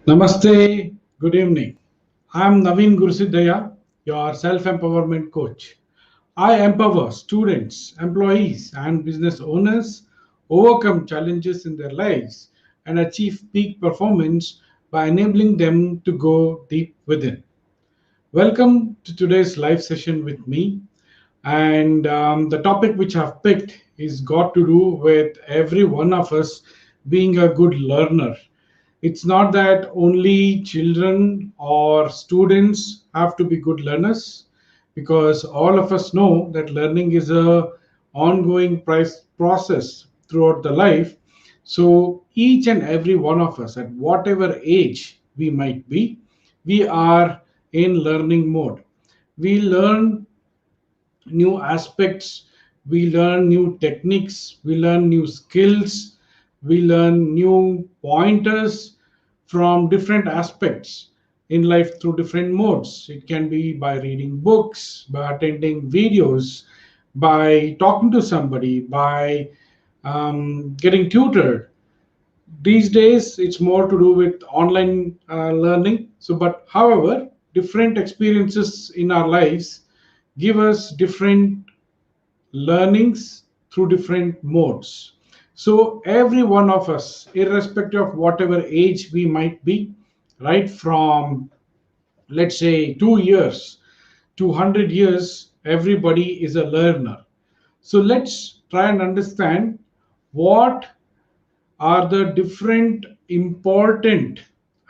Namaste, good evening. I'm Naveen Gurusiddhaya, your self empowerment coach. I empower students, employees, and business owners overcome challenges in their lives and achieve peak performance by enabling them to go deep within. Welcome to today's live session with me. And the topic which I've picked is got to do with every one of us being a good learner. It's not that only children or students have to be good learners, because all of us know that learning is a ongoing process throughout the life. So each and every one of us, at whatever age we might be, we are in learning mode. We learn new aspects, we learn new techniques, we learn new skills, we learn new pointers from different aspects in life through different modes. It can be by reading books, by attending videos, by talking to somebody, by getting tutored. These days it's more to do with online learning. So but however, different experiences in our lives give us different learnings through different modes. So every one of us, irrespective of whatever age we might be, right from let's say 2 years to 100 years, everybody is a learner. So let's try and understand what are the different important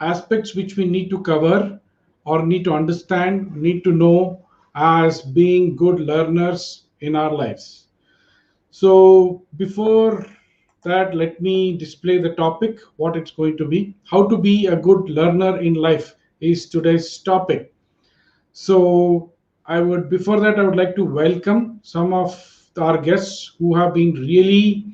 aspects which we need to cover or need to understand, need to know as being good learners in our lives. So before that, let me display the topic, what it's going to be. How to be a good learner in life is today's topic. So before that, I would like to welcome some of our guests who have been really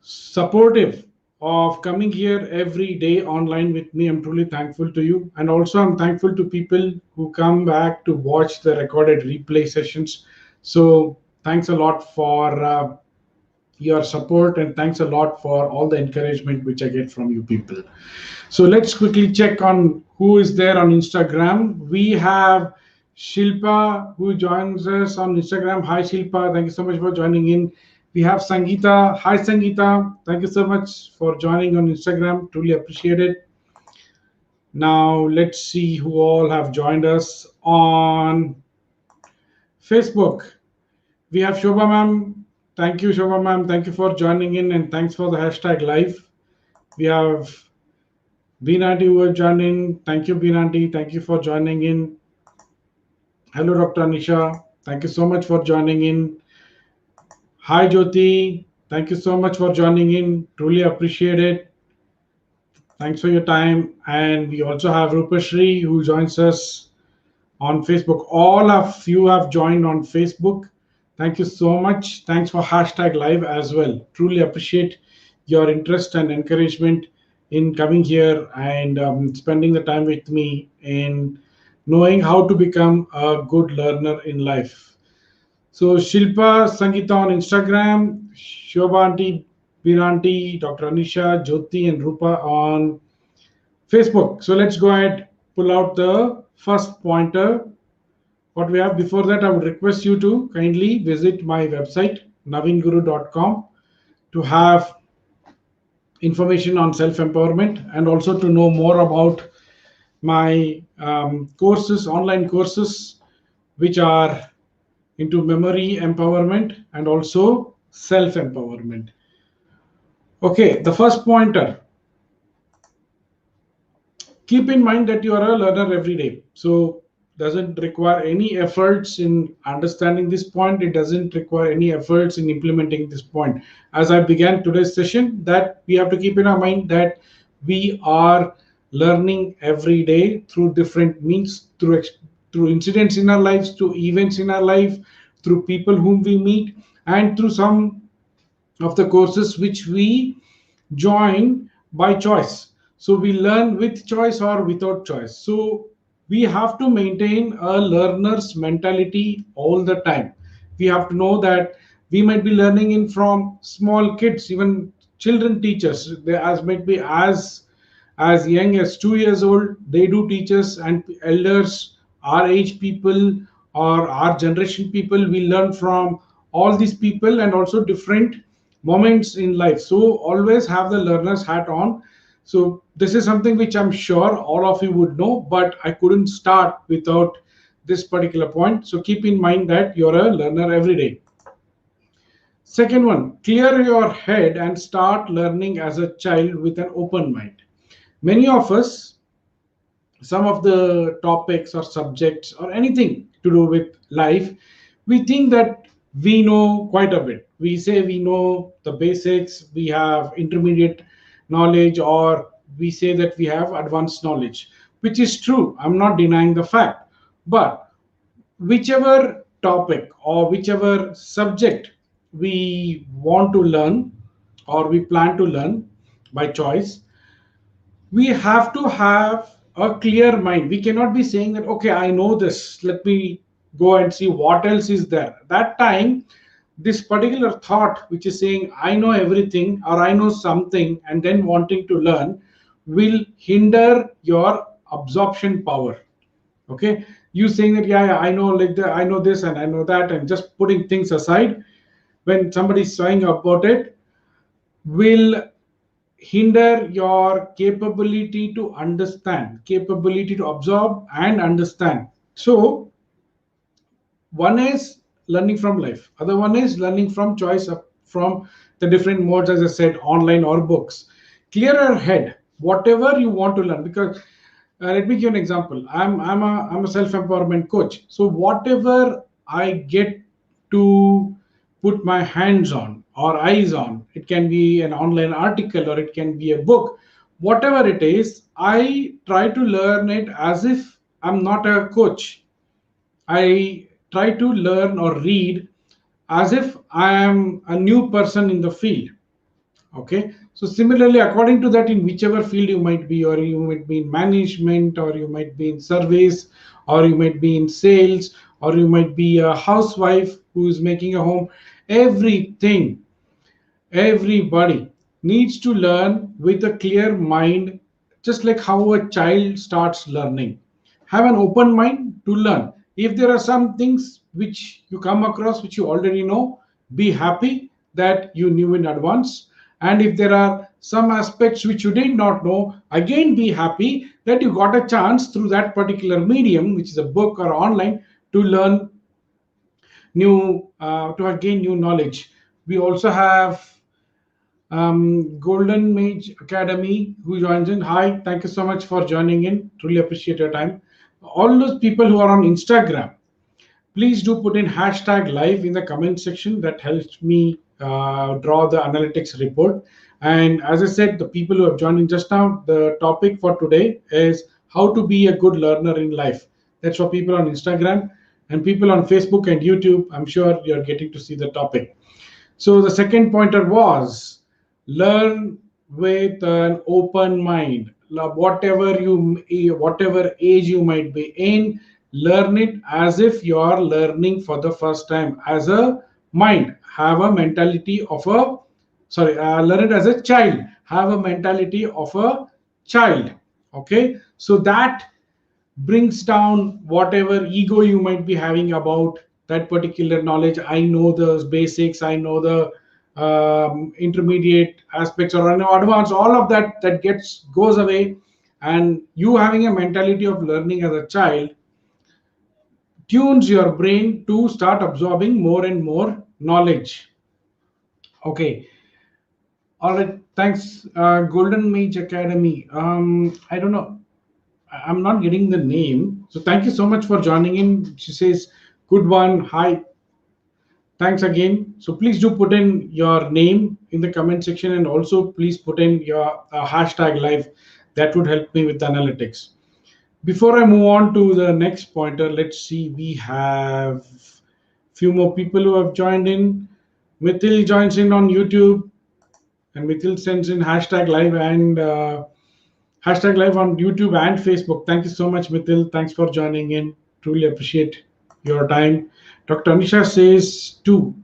supportive of coming here every day online with me. I'm truly thankful to you. And also, I'm thankful to people who come back to watch the recorded replay sessions. So, thanks a lot for your support, and thanks a lot for all the encouragement which I get from you people. So let's quickly check on who is there on Instagram. We have Shilpa who joins us on Instagram. Hi Shilpa, thank you so much for joining in. We have Sangeeta. Hi Sangeeta, thank you so much for joining on Instagram. Truly appreciate it. Now let's see who all have joined us on Facebook. We have Shobha ma'am. Thank you, Shobha ma'am. Thank you for joining in and thanks for the hashtag live. We have Bean Auntie who are joining. Thank you, Bean Auntie. Thank you for joining in. Hello, Dr. Anisha. Thank you so much for joining in. Hi, Jyoti. Thank you so much for joining in. Truly appreciate it. Thanks for your time. And we also have Rupashri who joins us on Facebook. All of you have joined on Facebook. Thank you so much. Thanks for hashtag live as well. Truly appreciate your interest and encouragement in coming here and spending the time with me in knowing how to become a good learner in life. So Shilpa Sangita on Instagram, Shobha Aunty, Biranti, Dr. Anisha, Jyoti, and Rupa on Facebook. So let's go ahead, pull out the first pointer. What we have before that, I would request you to kindly visit my website, naveenguru.com, to have information on self empowerment and also to know more about my courses, online courses, which are into memory empowerment and also self empowerment. Okay, the first pointer, keep in mind that you are a learner every day. So doesn't require any efforts in understanding this point. It doesn't require any efforts in implementing this point. As I began today's session, that we have to keep in our mind that we are learning every day through different means, through incidents in our lives, through events in our life, through people whom we meet, and through some of the courses which we join by choice. So we learn with choice or without choice. So we have to maintain a learner's mentality all the time. We have to know that we might be learning in from small kids, even children teachers. They as might be as as young as 2 years old. They do teach us, and elders, our age people or our generation people, we learn from all these people and also different moments in life. So always have the learner's hat on. So this is something which I'm sure all of you would know, but I couldn't start without this particular point. So keep in mind that you're a learner every day. Second one, clear your head and start learning as a child with an open mind. Many of us, some of the topics or subjects or anything to do with life, we think that we know quite a bit. We say we know the basics, we have intermediate knowledge, or we say that we have advanced knowledge, which is true. I'm not denying the fact. But whichever topic or whichever subject we want to learn or we plan to learn by choice, we have to have a clear mind. We cannot be saying that, okay, I know this, let me go and see what else is there. That time, this particular thought, which is saying, I know everything or I know something, and then wanting to learn, will hinder your absorption power. Okay, you saying that, yeah, yeah, I know, like I know this and I know that, and just putting things aside when somebody's saying about it will hinder your capability to understand, capability to absorb and understand. So one is learning from life, other one is learning from choice from the different modes, as I said, online or books. Clearer head, whatever you want to learn, because let me give you an example. I'm a self empowerment coach, so whatever I get to put my hands on or eyes on, it can be an online article or it can be a book, whatever it is, I try to learn it as if I'm not a coach. I try to learn or read as if I am a new person in the field. Okay. So similarly, according to that, in whichever field you might be, or you might be in management, or you might be in service, or you might be in sales, or you might be a housewife who is making a home, everything, everybody needs to learn with a clear mind, just like how a child starts learning. Have an open mind to learn. If there are some things which you come across which you already know, be happy that you knew in advance. And if there are some aspects which you did not know, again be happy that you got a chance through that particular medium, which is a book or online, to learn new, to gain new knowledge. We also have Golden Mage Academy who joins in. Hi, thank you so much for joining in. Truly appreciate your time. All those people who are on Instagram, please do put in hashtag live in the comment section. That helps me draw the analytics report. And as I said, the people who have joined in just now, the topic for today is how to be a good learner in life. That's for people on Instagram and people on Facebook and YouTube. I'm sure you're getting to see the topic. So the second pointer was learn with an open mind. Whatever age you might be in, learn it as if you are learning for the first time. As a mind, have a mentality of a learn it as a child. Have a mentality of a child. Okay, so that brings down whatever ego you might be having about that particular knowledge. I know the basics, I know the intermediate aspects, or I know advanced. All of that goes away, and you having a mentality of learning as a child tunes your brain to start absorbing more and more knowledge. Okay. All right. Thanks. Golden Mage Academy. I don't know. I'm not getting the name. So thank you so much for joining in. She says, good one. Hi. Thanks again. So please do put in your name in the comment section, and also please put in your hashtag live. That would help me with the analytics. Before I move on to the next pointer, let's see. We have few more people who have joined in. Mithil joins in on YouTube, and Mithil sends in hashtag live and hashtag live on YouTube and Facebook. Thank you so much, Mithil. Thanks for joining in. Truly appreciate your time. Dr. Anisha says two.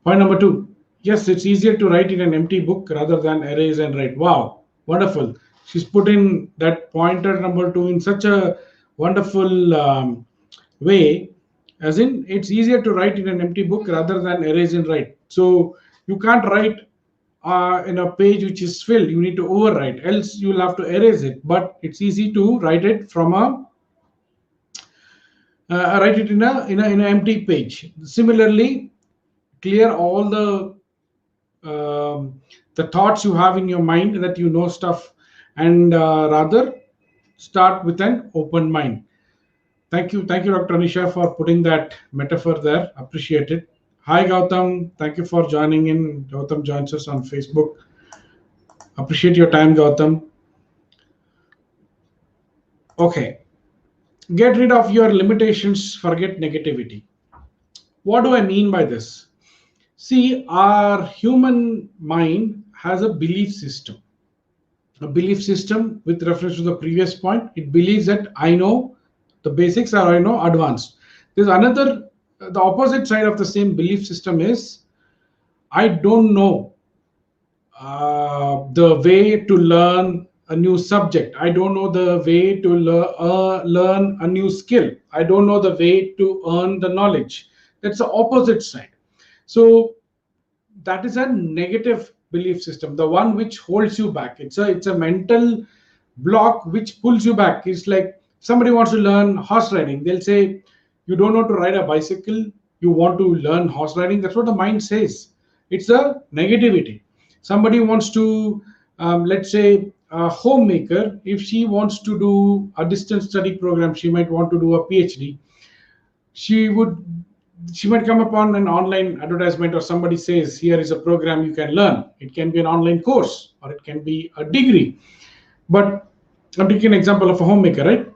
Point number two. Yes, it's easier to write in an empty book rather than erase and write. Wow, wonderful. She's put in that pointer number 2 in such a wonderful way, as in it's easier to write in an empty book rather than erase and write. So you can't write in a page which is filled. You need to overwrite, else you'll have to erase it. But it's easy to write it from a write it in an empty page. Similarly, clear all um, the thoughts you have in your mind, that you know stuff, and rather start with an open mind. Thank you, Dr. Anisha, for putting that metaphor there. Appreciate it. Hi, Gautam. Thank you for joining in. Gautam joins us on Facebook. Appreciate your time, Gautam. Okay. Get rid of your limitations, forget negativity. What do I mean by this? See, our human mind has a belief system. A belief system, with reference to the previous point, it believes that I know the basics, or I know advanced. There's another, the opposite side of the same belief system is I don't know the way to learn a new subject. I don't know the way to learn a new skill. I don't know the way to earn the knowledge. That's the opposite side. So that is a negative belief system, the one which holds you back. It's a mental block which pulls you back. It's like somebody wants to learn horse riding. They'll say, you don't know to ride a bicycle, you want to learn horse riding. That's what the mind says. It's a negativity. Somebody wants to, let's say, a homemaker, if she wants to do a distance study program, she might want to do a PhD. She would she might come upon an online advertisement, or somebody says, here is a program you can learn. It can be an online course, or it can be a degree. But I'm taking an example of a homemaker, right?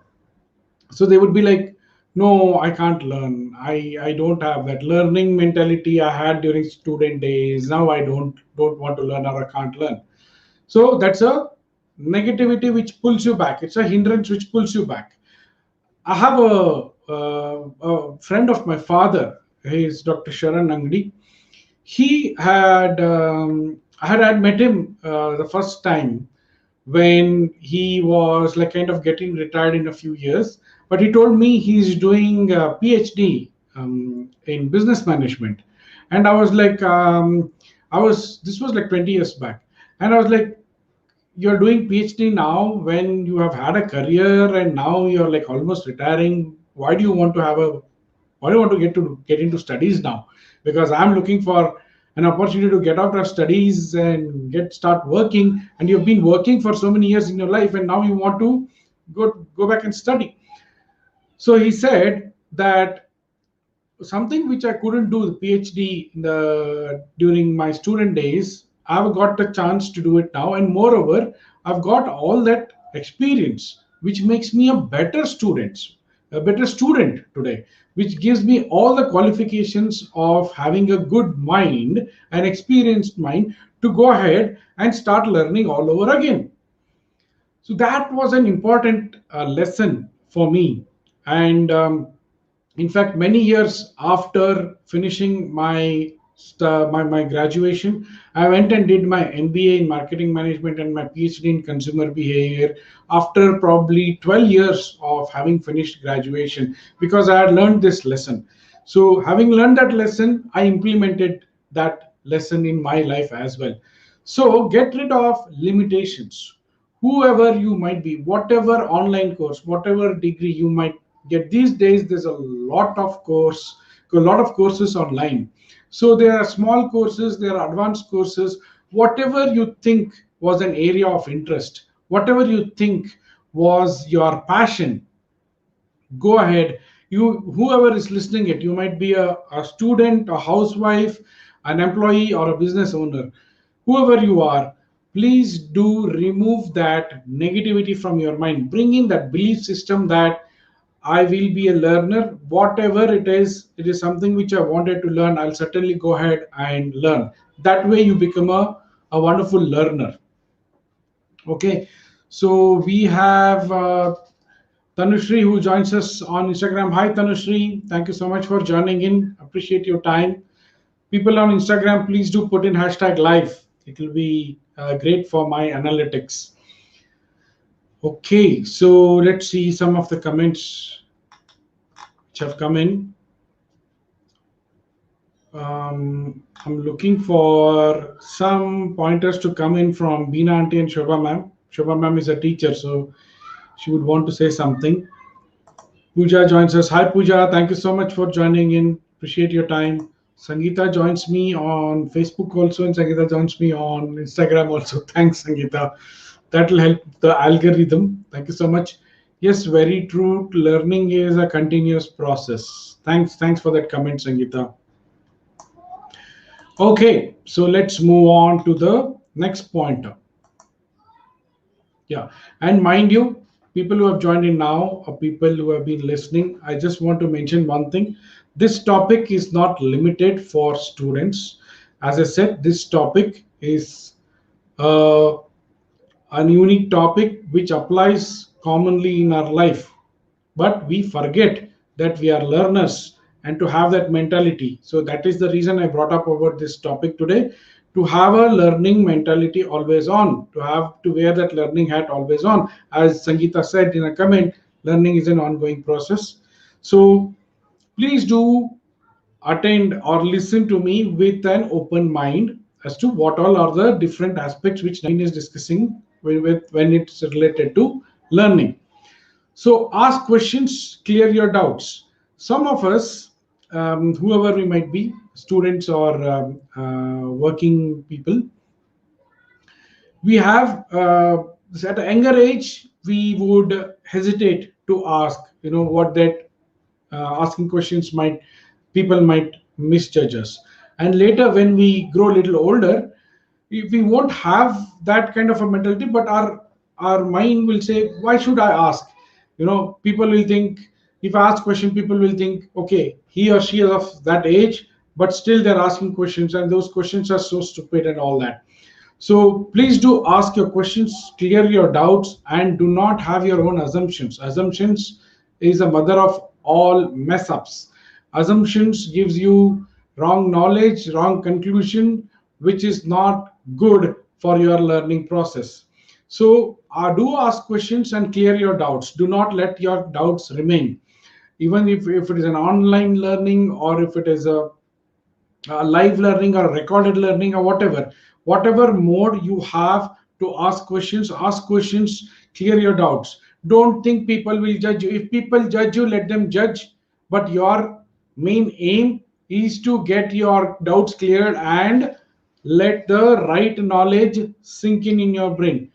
So they would be like, no, I can't learn. I don't have that learning mentality I had during student days. Now I don't want to learn, or I can't learn. So that's a negativity which pulls you back. It's a hindrance which pulls you back. I have a friend of my father. He is Dr. Sharan Angdi. He had I had met him the first time when he was like kind of getting retired in a few years. But he told me he's doing a PhD in business management, and I was like, I was this was like 20 years back, and I was like, you're doing PhD now when you have had a career and now you're like almost retiring. Why do you want to have a why do you want to get into studies now? Because I'm looking for an opportunity to get out of studies and start working, and you've been working for so many years in your life, and now you want to go back and study. So he said that something which I couldn't do the PhD during my student days, I've got the chance to do it now, and moreover, I've got all that experience, which makes me a better student today, which gives me all the qualifications of having a good mind, an experienced mind, to go ahead and start learning all over again. So that was an important lesson for me, and in fact, many years after finishing my graduation, I went and did my MBA in marketing management and my PhD in consumer behavior after probably 12 years of having finished graduation, because I had learned this lesson. So having learned that lesson, I implemented that lesson in my life as well. So get rid of limitations. Whoever you might be, whatever online course, whatever degree you might get these days, there's a lot of courses online. So there are small courses, there are advanced courses. Whatever you think was an area of interest, whatever you think was your passion, go ahead. You, whoever is listening it, you might be a student, a housewife, an employee, or a business owner. Whoever you are, please do remove that negativity from your mind. Bring in that belief system that I will be a learner. Whatever it is something which I wanted to learn. I'll certainly go ahead and learn. That way, you become a wonderful learner. Okay. So we have Tanushri who joins us on Instagram. Hi, Tanushri. Thank you so much for joining in. Appreciate your time. People on Instagram, please do put in hashtag live. It will be great for my analytics. Okay, so let's see some of the comments which have come in. I'm looking for some pointers to come in from Beena Auntie and Shobha Ma'am. Shobha Ma'am is a teacher, so she would want to say something. Pooja joins us. Hi, Pooja. Thank you so much for joining in. Appreciate your time. Sangeeta joins me on Facebook also, and Sangeeta joins me on Instagram also. Thanks, Sangeeta. That will help the algorithm. Thank you so much. Yes, very true. Learning is a continuous process. Thanks for that comment, Sangeeta. Okay, so let's move on to the next pointer. Yeah, and mind you, people who have joined in now or people who have been listening, I just want to mention one thing. This topic is not limited for students. As I said, this topic is uh, a unique topic which applies commonly in our life, but we forget that we are learners and to have that mentality. So that is the reason I brought up about this topic today, to have a learning mentality always on, to have to wear that learning hat always on. As Sangeeta said in a comment, learning is an ongoing process. So please do attend or listen to me with an open mind as to what all are the different aspects which Naveen is discussing when it's related to learning. So ask questions, clear your doubts. Some of us, whoever we might be, students or working people, we have at a younger age we would hesitate to ask. You know what that asking questions might people might misjudge us, and later when we grow a little older, we won't have that kind of a mentality, but our mind will say, why should I ask? People will think, if I ask question, people will think, okay, he or she is of that age, but still they're asking questions, and those questions are so stupid and all that. So please do ask your questions, clear your doubts, and do not have your own assumptions. Assumptions is a mother of all mess ups. Assumptions gives you wrong knowledge, wrong conclusion, which is not good for your learning process. So do ask questions and clear your doubts. Do not let your doubts remain. Even if it is an online learning, or if it is a live learning or recorded learning, or whatever mode you have to ask questions, clear your doubts. Don't think people will judge you. If people judge you, let them judge, but your main aim is to get your doubts cleared and let the right knowledge sink in your brain.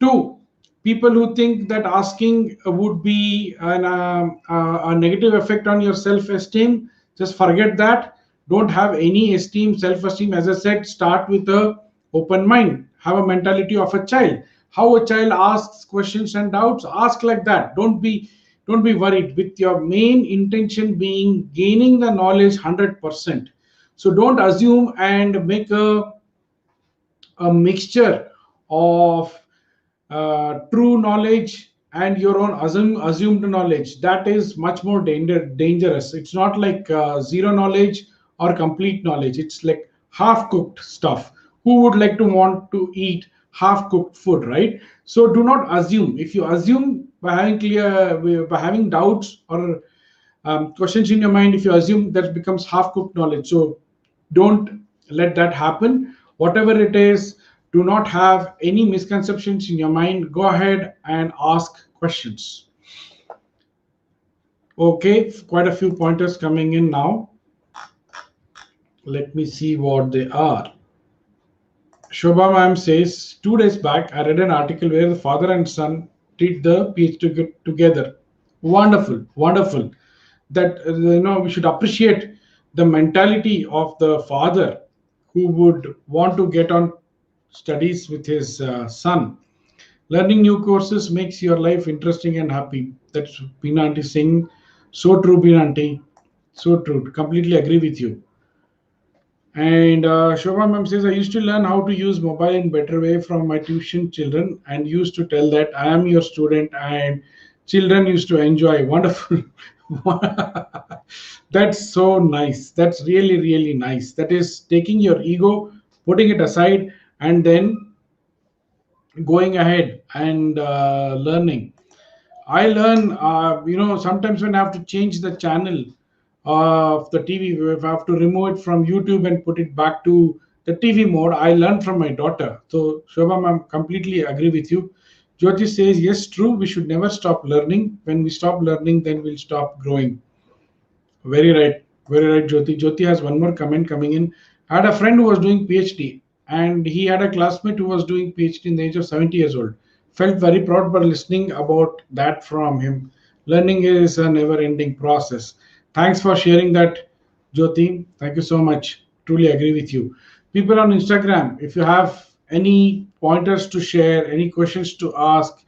Two, people who think that asking would be a negative effect on your self-esteem, just forget that. Don't have any esteem, self-esteem. As I said, start with a open mind. Have a mentality of a child. How a child asks questions and doubts, ask like that. Don't be worried, with your main intention being gaining the knowledge 100%. So don't assume and make a mixture of true knowledge and your own assumed knowledge. That is much more dangerous. It's not like zero knowledge or complete knowledge. It's like half cooked stuff. Who would like to want to eat half cooked food, right? So do not assume. If you assume by having doubts or questions in your mind, if you assume, that becomes half cooked knowledge. So don't let that happen. Whatever it is, do not have any misconceptions in your mind. Go ahead and ask questions. Okay, quite a few pointers coming in now. Let me see what they are. Shobha ma'am says, 2 days back, I read an article where the father and son did the PhD together. Wonderful, wonderful. That we should appreciate the mentality of the father who would want to get on studies with his son. Learning new courses makes your life interesting and happy. That's Beena Aunty saying. So true, Beena Aunty. So true. Completely agree with you. And Shobha ma'am says, I used to learn how to use mobile in better way from my tuition children, and used to tell that I am your student, and children used to enjoy. Wonderful. That's so nice. That's really, really nice. That is taking your ego, putting it aside, and then going ahead and learning. I learn, sometimes when I have to change the channel of the TV, if I have to remove it from YouTube and put it back to the TV mode, I learn from my daughter. So, Shobham, I completely agree with you. Jyoti says, yes, true, we should never stop learning. When we stop learning, then we'll stop growing. Very right, Jyoti. Jyoti has one more comment coming in. I had a friend who was doing PhD, and he had a classmate who was doing PhD in the age of 70 years old. Felt very proud by listening about that from him. Learning is a never-ending process. Thanks for sharing that, Jyoti. Thank you so much. Truly agree with you. People on Instagram, if you have any pointers to share, any questions to ask,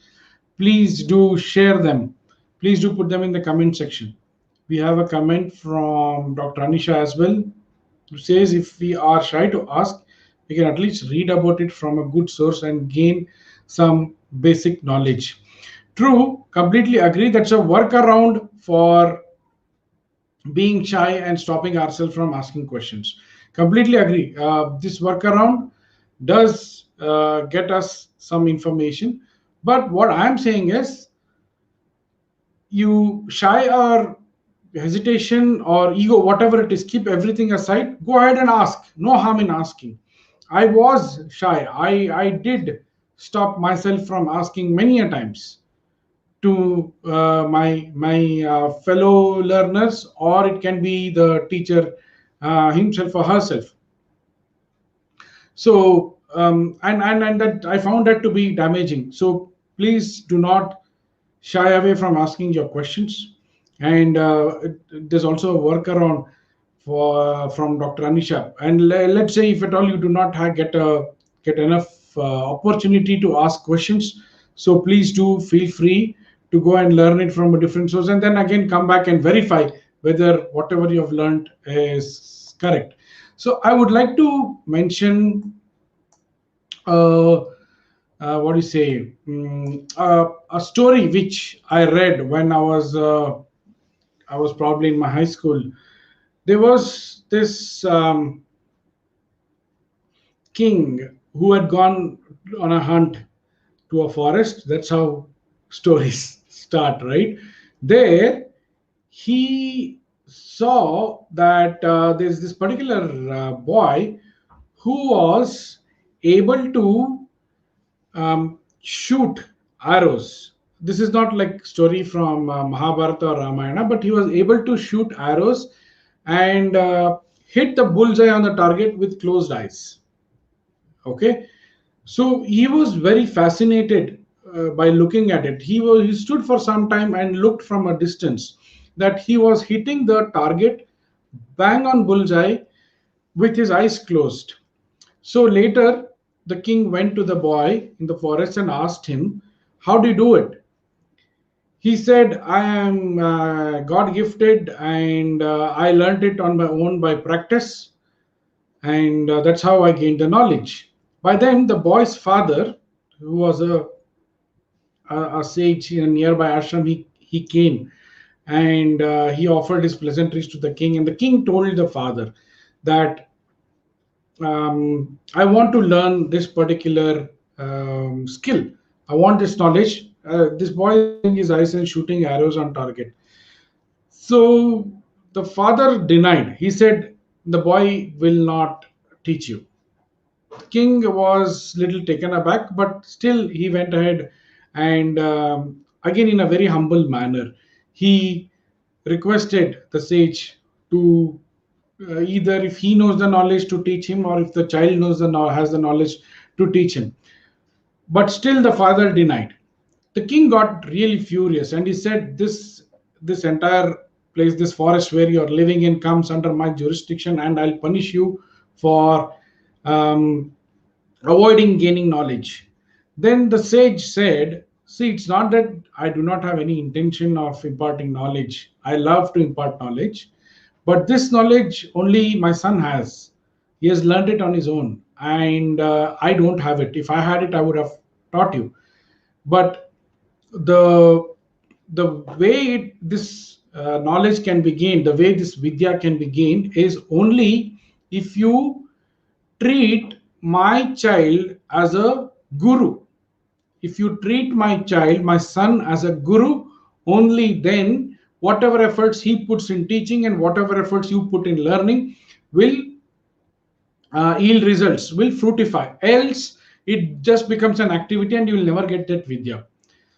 please do share them. Please do put them in the comment section. We have a comment from Dr. Anisha as well, who says if we are shy to ask, we can at least read about it from a good source and gain some basic knowledge. True, completely agree. That's a workaround for being shy and stopping ourselves from asking questions. Completely agree. This workaround does get us some information. But what I'm saying is, you shy or hesitation or ego, whatever it is, keep everything aside. Go ahead and ask. No harm in asking. I was shy. I did stop myself from asking many a times to my fellow learners, or it can be the teacher himself or herself. So and that I found that to be damaging. So please do not shy away from asking your questions. And there's also a workaround for from Dr. Anisha. And let's say if at all you do not get enough opportunity to ask questions, so please do feel free to go and learn it from a different source, and then again come back and verify whether whatever you have learned is correct. So I would like to mention uh, what do you say, a story which I read when I was probably in my high school. There was this king who had gone on a hunt to a forest. That's how stories start, right? There, he saw that there's this particular boy who was able to shoot arrows. This is not like story from Mahabharata or Ramayana, but he was able to shoot arrows and hit the bullseye on the target with closed eyes. Okay, so he was very fascinated by looking at it. He stood for some time and looked from a distance that he was hitting the target bang on bullseye with his eyes closed. So later, the king went to the boy in the forest and asked him, how do you do it? He said, I am God gifted, and I learned it on my own by practice, and that's how I gained the knowledge. By then, the boy's father, who was a sage in a nearby ashram, he came and he offered his pleasantries to the king. And the king told the father that I want to learn this particular skill. I want this knowledge. This boy is closing his eyes and shooting arrows on target. So the father denied. He said, the boy will not teach you. King was little taken aback, but still he went ahead and again in a very humble manner, he requested the sage to either if he knows the knowledge to teach him, or if the child has the knowledge to teach him. But still the father denied. The king got really furious and he said, this entire place, this forest where you're living in, comes under my jurisdiction, and I'll punish you for um, avoiding gaining knowledge. Then the sage said, see, it's not that I do not have any intention of imparting knowledge. I love to impart knowledge, but this knowledge only my son has. He has learned it on his own, and I don't have it. If I had it, I would have taught you. But the the way this knowledge can be gained, the way this vidya can be gained, is only if you treat my child as a guru. if you treat my child, my son, as a guru, only then whatever efforts he puts in teaching and whatever efforts you put in learning will yield results, will fructify. Else, it just becomes an activity and you will never get that vidya.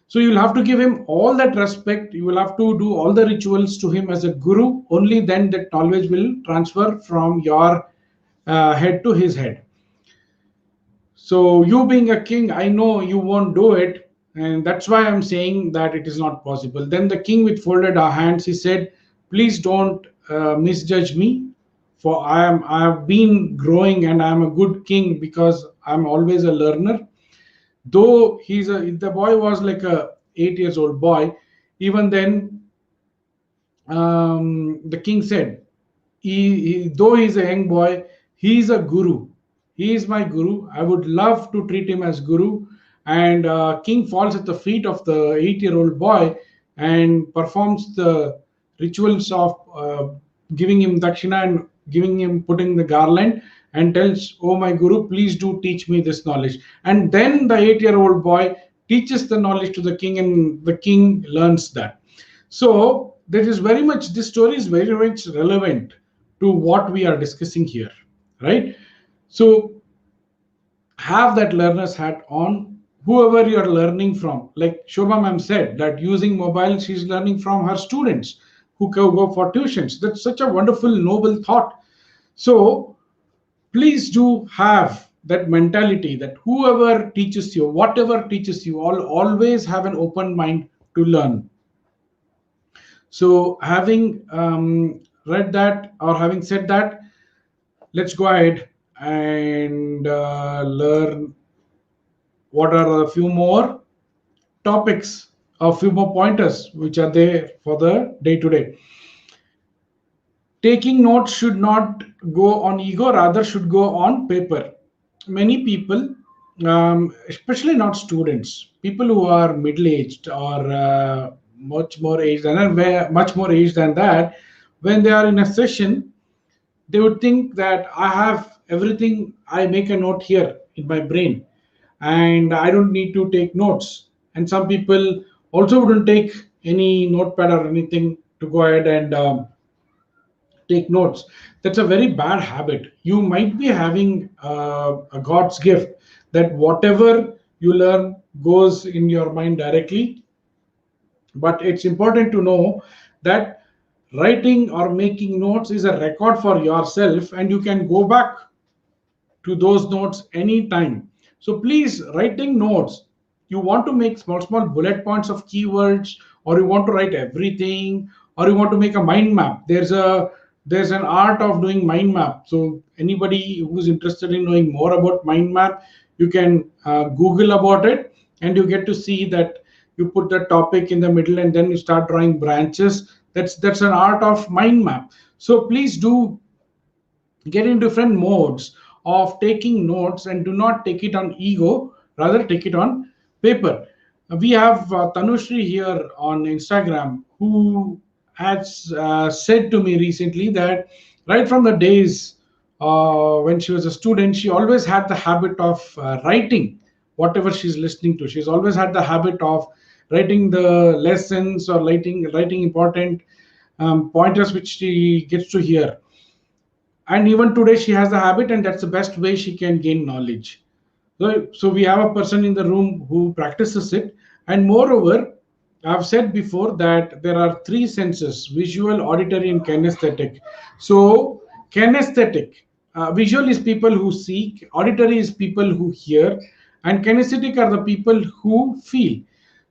So you'll have to give him all that respect. You will have to do all the rituals to him as a guru. Only then that knowledge will transfer from your head to his head. So you being a king, I know you won't do it, and that's why I'm saying that it is not possible. Then the king with folded hands, he said, "Please don't misjudge me, for I have been growing and I am a good king because I'm always a learner." Though the boy was like a 8 years old boy, even then the king said, though he's a young boy, he's a guru. He is my guru. I would love to treat him as guru. And king falls at the feet of the 8-year-old boy and performs the rituals of giving him dakshina and giving him putting the garland, and tells, "Oh my guru, please do teach me this knowledge." And then the 8-year-old boy teaches the knowledge to the king, and the king learns that. So there is very much, this story is very much relevant to what we are discussing here, right? So have that learner's hat on. Whoever you are learning from, like Shobha ma'am said, that using mobile, she's learning from her students who go for tuitions. That's such a wonderful, noble thought. So please do have that mentality that whoever teaches you, whatever teaches you, always have an open mind to learn. So, having read that, or having said that, let's go ahead and learn what are a few more topics, a few more pointers which are there for the day to day. Taking notes should not go on ego, rather should go on paper. Many people, especially not students, people who are middle aged or much more aged than much more aged than that, when they are in a session, they would think that I have everything. I make a note here in my brain, and I don't need to take notes. And some people also wouldn't take any notepad or anything to go ahead and take notes. That's a very bad habit. You might be having a God's gift that whatever you learn goes in your mind directly, but it's important to know that writing or making notes is a record for yourself, and you can go back to those notes anytime. So please, writing notes, you want to make small bullet points of keywords, or you want to write everything, or you want to make a mind map. There's an art of doing mind map. So anybody who's interested in knowing more about mind map, you can Google about it, and you get to see that you put the topic in the middle and then you start drawing branches. That's an art of mind map. So please do get in different modes of taking notes, and do not take it on ego, rather take it on paper. We have Tanushri here on Instagram, who has said to me recently that right from the days when she was a student, she always had the habit of writing whatever she's listening to. She's always had the habit of writing the lessons, or writing important pointers which she gets to hear. And even today she has the habit, and that's the best way she can gain knowledge. So we have a person in the room who practices it. And moreover, I've said before that there are three senses: visual, auditory, and kinesthetic. So kinesthetic, visual is people who see, auditory is people who hear, and kinesthetic are the people who feel.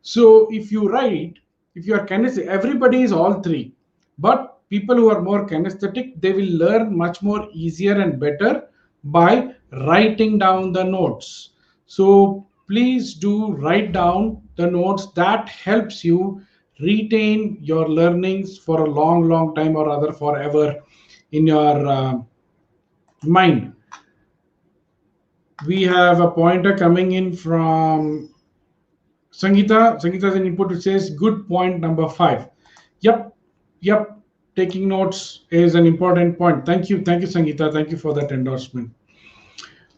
So if you write, if you are kinesthetic, everybody is all three. But people who are more kinesthetic, they will learn much more easier and better by writing down the notes. So please do write down the notes. That helps you retain your learnings for a long time, or rather forever, in your mind. We have a pointer coming in from Sangeeta. Sangeeta's an input which says, good point number 5. Yep. Taking notes is an important point. Thank you, Sangeeta. Thank you for that endorsement.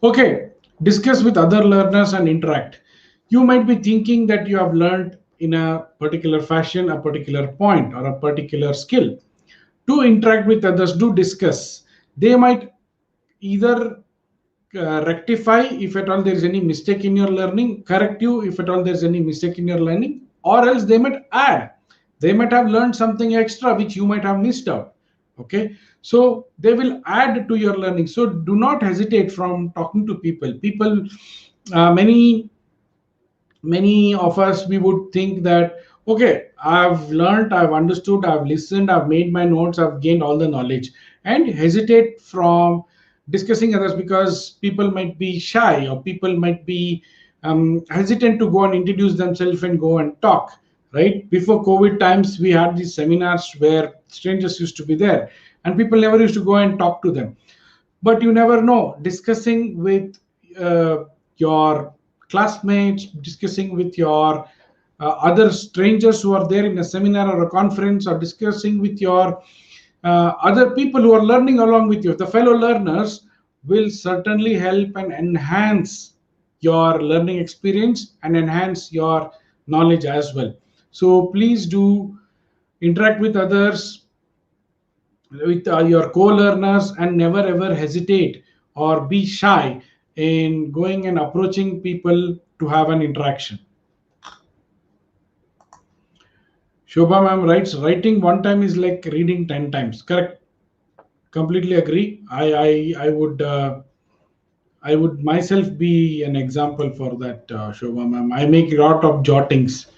Okay, discuss with other learners and interact. You might be thinking that you have learned in a particular fashion, a particular point, or a particular skill. To interact with others, do discuss. They might either rectify if at all there is any mistake in your learning, correct you if at all there is any mistake in your learning, or else they might add. They might have learned something extra which you might have missed out. Okay, so they will add to your learning. So do not hesitate from talking to people. Many of us, we would think that, okay, I've learned, I've understood, I've listened, I've made my notes, I've gained all the knowledge, and hesitate from discussing others because people might be shy, or people might be hesitant to go and introduce themselves and go and talk. Right before COVID times, we had these seminars where strangers used to be there, and people never used to go and talk to them. But you never know, discussing with your classmates, discussing with your other strangers who are there in a seminar or a conference, or discussing with your other people who are learning along with you, the fellow learners, will certainly help and enhance your learning experience and enhance your knowledge as well. So please do interact with others, with your co-learners, and never ever hesitate or be shy in going and approaching people to have an interaction. Shobha ma'am writes, writing one time is like reading 10 times. Correct. Completely agree. I would myself be an example for that, Shobha ma'am. I make a lot of jottings.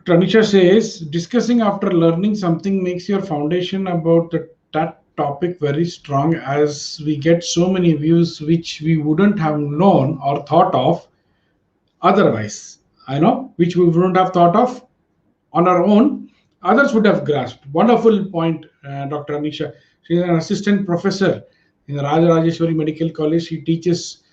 Tanisha says, discussing after learning something makes your foundation about that topic very strong, as we get so many views which we wouldn't have known or thought of otherwise. I know, which we wouldn't have thought of on our own, others would have grasped. Wonderful point, Dr. Anisha. She's an assistant professor in the Rajarajeshwari Medical College. She teaches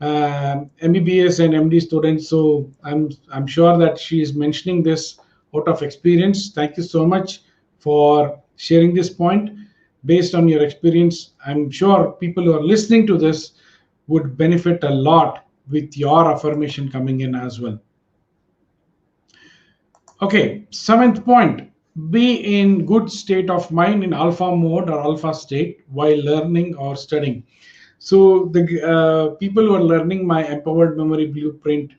MBBS and MD students. So I'm sure that she is mentioning this out of experience. Thank you so much for sharing this point based on your experience. I'm sure people who are listening to this would benefit a lot with your affirmation coming in as well. Okay, seventh point, be in good state of mind in alpha mode or alpha state while learning or studying. So the people who are learning my Empowered Memory Blueprint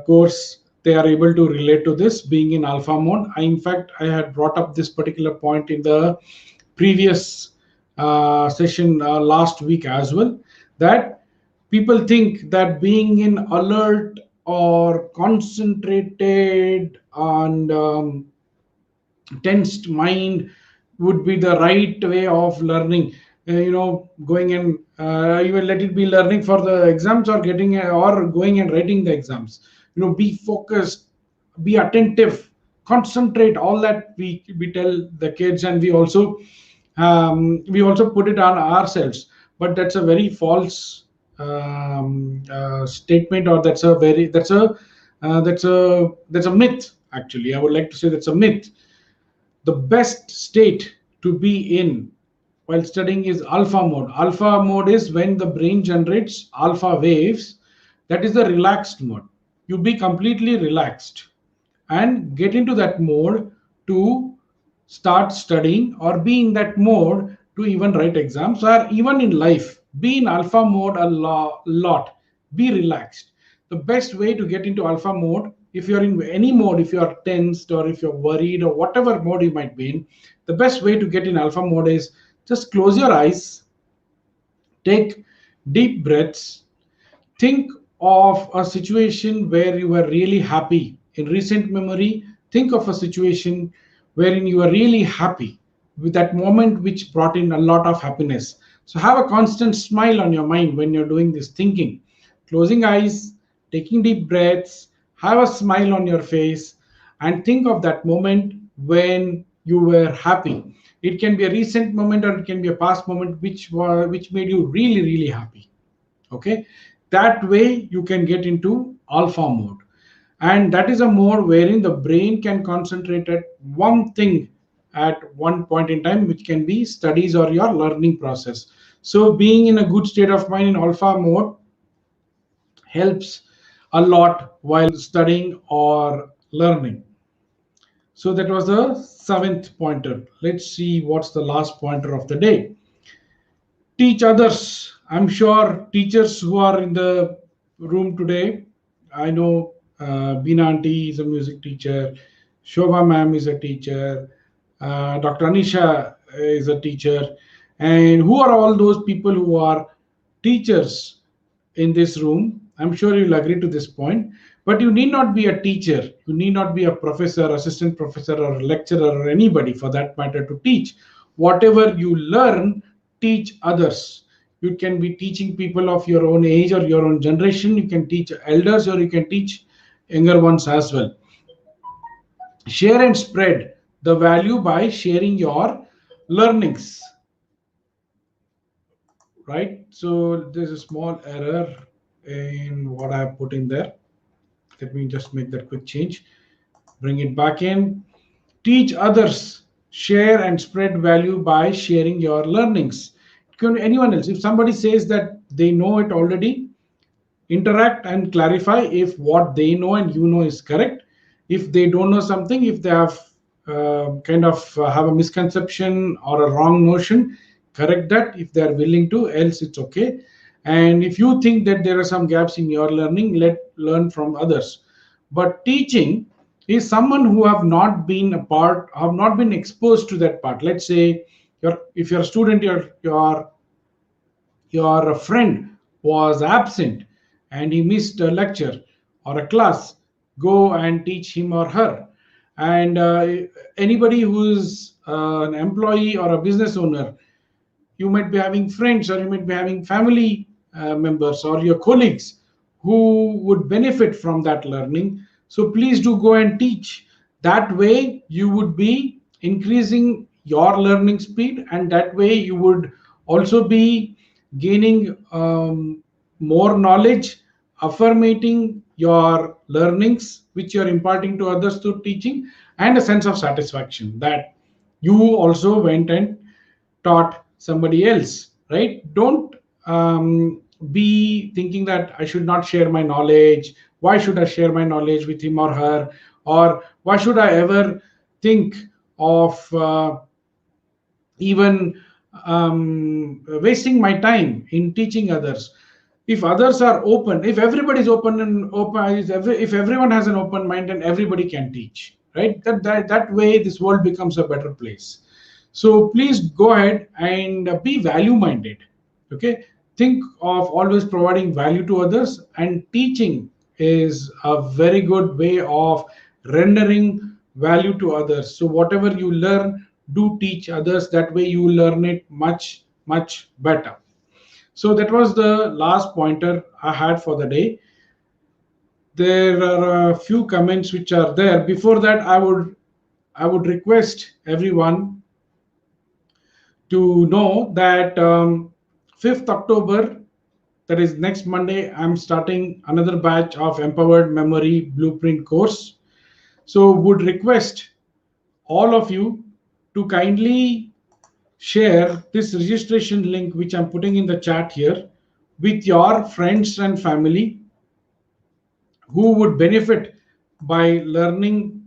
course, they are able to relate to this being in alpha mode. In fact, I had brought up this particular point in the previous session last week as well, that people think that being in alert or concentrated and tensed mind would be the right way of learning. Going and even let it be learning for the exams, or getting or going and writing the exams. Be focused, be attentive, concentrate. All that we tell the kids, and we also put it on ourselves. But that's a very false statement, or that's a myth. Actually, I would like to say that's a myth. The best state to be in while studying is alpha mode. Alpha mode is when the brain generates alpha waves. That is the relaxed mode. You be completely relaxed and get into that mode to start studying, or be in that mode to even write exams, or even in life. Be in alpha mode a lot. Be relaxed. The best way to get into alpha mode, if you're in any mode, if you're tensed or if you're worried or whatever mode you might be in, the best way to get in alpha mode is just close your eyes, take deep breaths, think of a situation where you were really happy. In recent memory, think of a situation wherein you were really happy with that moment which brought in a lot of happiness. So have a constant smile on your mind when you're doing this thinking. Closing eyes, taking deep breaths, have a smile on your face, and think of that moment when you were happy. It can be a recent moment, or it can be a past moment which made you really, really happy. Okay, that way you can get into alpha mode, and that is a mode wherein the brain can concentrate at one thing at one point in time, which can be studies or your learning process. So being in a good state of mind in alpha mode helps a lot while studying or learning. So that was the seventh pointer. Let's see what's the last pointer of the day. Teach others. I'm sure teachers who are in the room today, I know Beena Auntie is a music teacher, Shobha ma'am is a teacher, Dr. Anisha is a teacher, and who are all those people who are teachers in this room? I'm sure you'll agree to this point. But you need not be a teacher, you need not be a professor, assistant professor, or lecturer, or anybody for that matter to teach. Whatever you learn, teach others. You can be teaching people of your own age or your own generation. You can teach elders or you can teach younger ones as well. Share and spread the value by sharing your learnings. Right? So there's a small error in what I have put in there. Let me just make that quick change. Bring it back in. Teach others. Share and spread value by sharing your learnings. It can be anyone else. If somebody says that they know it already, interact and clarify if what they know and you know is correct. If they don't know something, if they have have a misconception or a wrong notion, correct that if they are willing to, else it's okay. And if you think that there are some gaps in your learning, learn from others. But teaching is someone who have not been a part, have not been exposed to that part. Let's say if you're a student, your friend was absent and he missed a lecture or a class, go and teach him or her. And anybody who is an employee or a business owner, you might be having friends or you might be having family members or your colleagues who would benefit from that learning. So please do go and teach. That way you would be increasing your learning speed, and that way you would also be gaining more knowledge, affirming your learnings which you're imparting to others through teaching, and a sense of satisfaction that you also went and taught somebody else. Right? Don't be thinking that I should not share my knowledge. Why should I share my knowledge with him or her? Or why should I ever think of even wasting my time in teaching others? If others are open, if everybody is open and open, if everyone has an open mind, and everybody can teach, right? That way this world becomes a better place. So please go ahead and be value minded. Okay, think of always providing value to others, and teaching is a very good way of rendering value to others. So whatever you learn, do teach others. That way you learn it much better. So that was the last pointer I had for the day. There are a few comments which are there. Before that, I would request everyone to know that 5th October, that is next Monday, I'm starting another batch of Empowered Memory Blueprint course. So would request all of you to kindly share this registration link which I'm putting in the chat here with your friends and family who would benefit by learning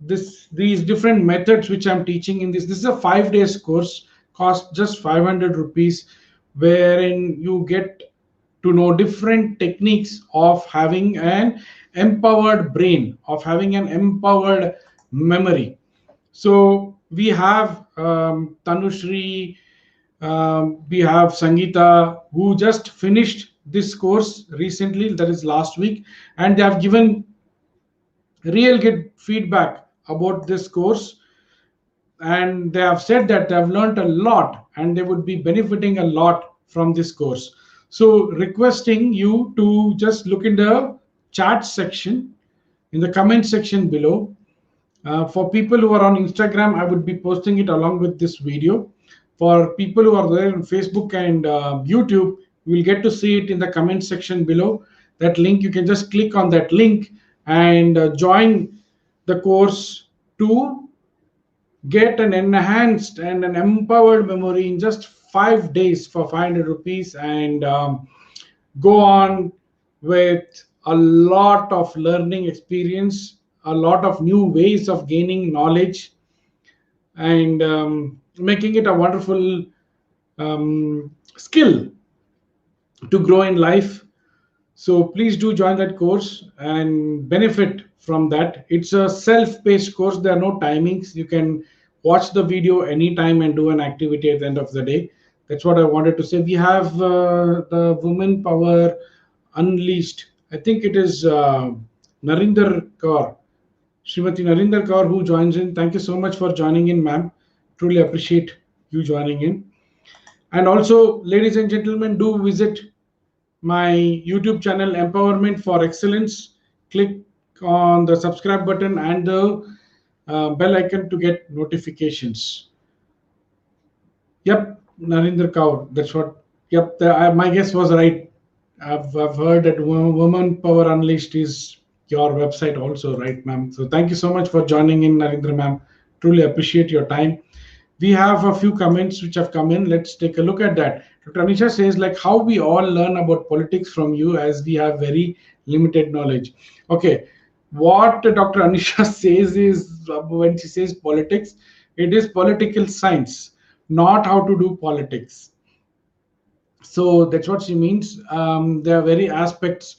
these different methods which I'm teaching in this. This is a 5 days course, cost just 500 rupees, wherein you get to know different techniques of having an empowered brain, of having an empowered memory. So we have Tanushri, we have Sangeeta, who just finished this course recently, that is last week, and they have given real good feedback about this course, and they have said that they have learned a lot and they would be benefiting a lot from this course. So requesting you to just look in the chat section, in the comment section below. For people who are on Instagram, I would be posting it along with this video. For people who are there on Facebook and YouTube, you will get to see it in the comment section below. That link, you can just click on that link and join the course to get an enhanced and an empowered memory in just 5 days for 500 rupees, and go on with a lot of learning experience, a lot of new ways of gaining knowledge, and making it a wonderful skill to grow in life. So please do join that course and benefit from that. It's a self-paced course. There are no timings. You can watch the video anytime and do an activity at the end of the day. That's what I wanted to say. We have the Women Power Unleashed. I think it is Narinder Kaur, Srimati Narinder Kaur, who joins in. Thank you so much for joining in, ma'am. Truly appreciate you joining in. And also, ladies and gentlemen, do visit my YouTube channel Empowerment for Excellence. Click on the subscribe button and the bell icon to get notifications. Yep, Narinder Kaur. That's what. Yep, my guess was right. I've heard that Women Power Unleashed is your website also, right, ma'am? So thank you so much for joining in, Narendra, ma'am. Truly appreciate your time. We have a few comments which have come in. Let's take a look at that. Dr. Anisha says, like, how we all learn about politics from you, as we have very limited knowledge. Okay, what Dr. Anisha says is, when she says politics, it is political science, not how to do politics. So that's what she means. There are very aspects.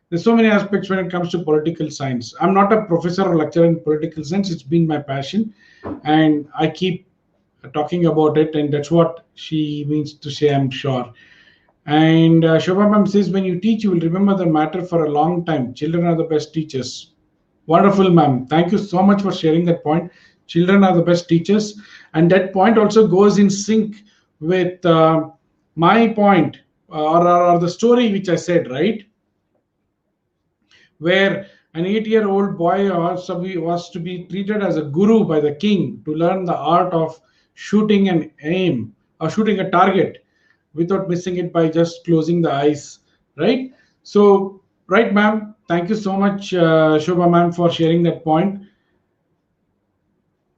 There's so many aspects when it comes to political science. I'm not a professor or lecturer in political science. It's been my passion, and I keep talking about it, and that's what she means to say, I'm sure. And Shobha ma'am says, when you teach, you will remember the matter for a long time. Children are the best teachers. Wonderful, ma'am. Thank you so much for sharing that point. Children are the best teachers. And that point also goes in sync with my point, or the story which I said, right? Where an 8-year-old boy was to be treated as a guru by the king to learn the art of shooting an aim or shooting a target without missing it by just closing the eyes, right? So, right, ma'am. Thank you so much, Shobha ma'am, for sharing that point.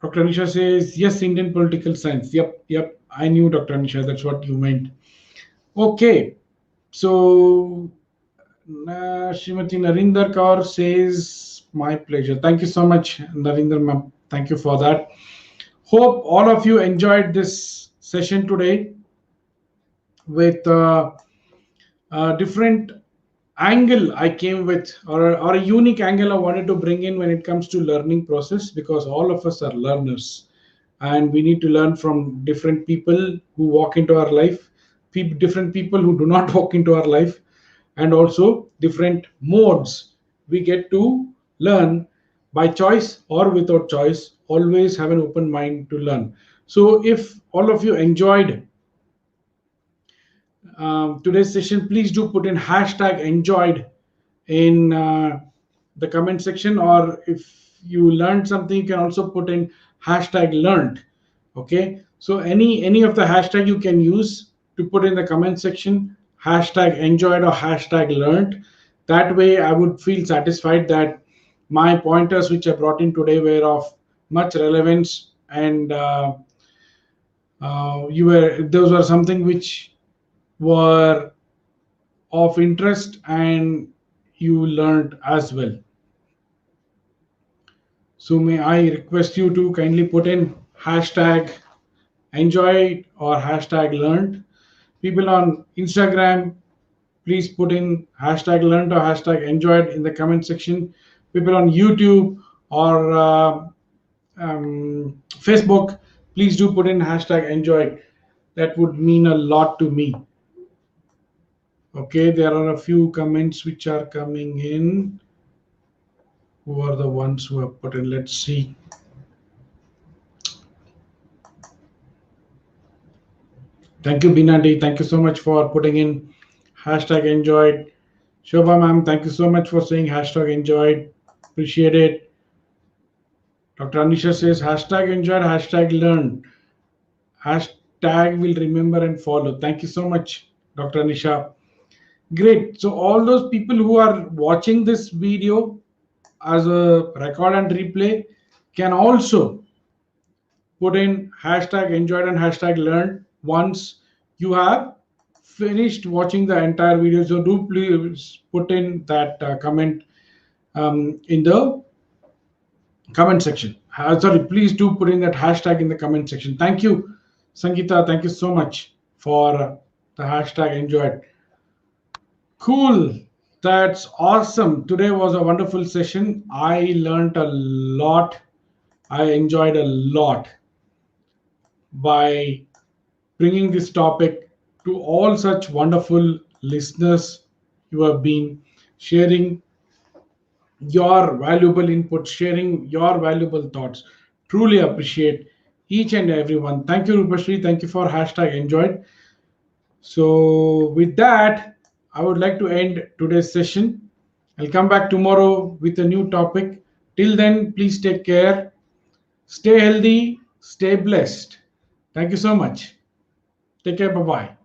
Dr. Anisha says, yes, Indian political science. Yep, yep. I knew, Dr. Anisha, that's what you meant. Okay. So, Srimati Narinder Kaur says, my pleasure. Thank you so much, Narinder ma'am. Thank you for that. Hope all of you enjoyed this session today with a different angle I came with, or a unique angle I wanted to bring in when it comes to learning process, because all of us are learners and we need to learn from different people who walk into our life, different people who do not walk into our life, and also different modes we get to learn by choice or without choice. Always have an open mind to learn. So if all of you enjoyed today's session, please do put in hashtag enjoyed in the comment section, or if you learned something, you can also put in hashtag learned. Okay, so any of the hashtag you can use to put in the comment section, hashtag enjoyed or hashtag learned. That way I would feel satisfied that my pointers which I brought in today were of much relevance, and those were something which were of interest and you learned as well. So may I request you to kindly put in hashtag enjoyed or hashtag learned. People on Instagram, please put in hashtag learned or hashtag enjoyed in the comment section. People on YouTube or Facebook, please do put in hashtag enjoyed. That would mean a lot to me. Okay, there are a few comments which are coming in. Who are the ones who have put in? Let's see. Thank you, Binandi. Thank you so much for putting in hashtag enjoyed. Shobha ma'am, thank you so much for saying hashtag enjoyed. Appreciate it. Dr. Anisha says hashtag enjoyed, hashtag learned. Hashtag will remember and follow. Thank you so much, Dr. Anisha. Great. So all those people who are watching this video as a record and replay can also put in hashtag enjoyed and hashtag learned once you have finished watching the entire video, so do please put in that comment in the comment section. Sorry, please do put in that hashtag in the comment section. Thank you, Sangeeta. Thank you so much for the hashtag enjoyed. Cool. That's awesome. Today was a wonderful session. I learned a lot. I enjoyed a lot by bringing this topic to all such wonderful listeners. You have been sharing your valuable input, sharing your valuable thoughts. Truly appreciate each and everyone. Thank you, Rupashri. Thank you for hashtag enjoyed. So, with that, I would like to end today's session. I'll come back tomorrow with a new topic. Till then, please take care, stay healthy, stay blessed. Thank you so much. Take care. Bye bye.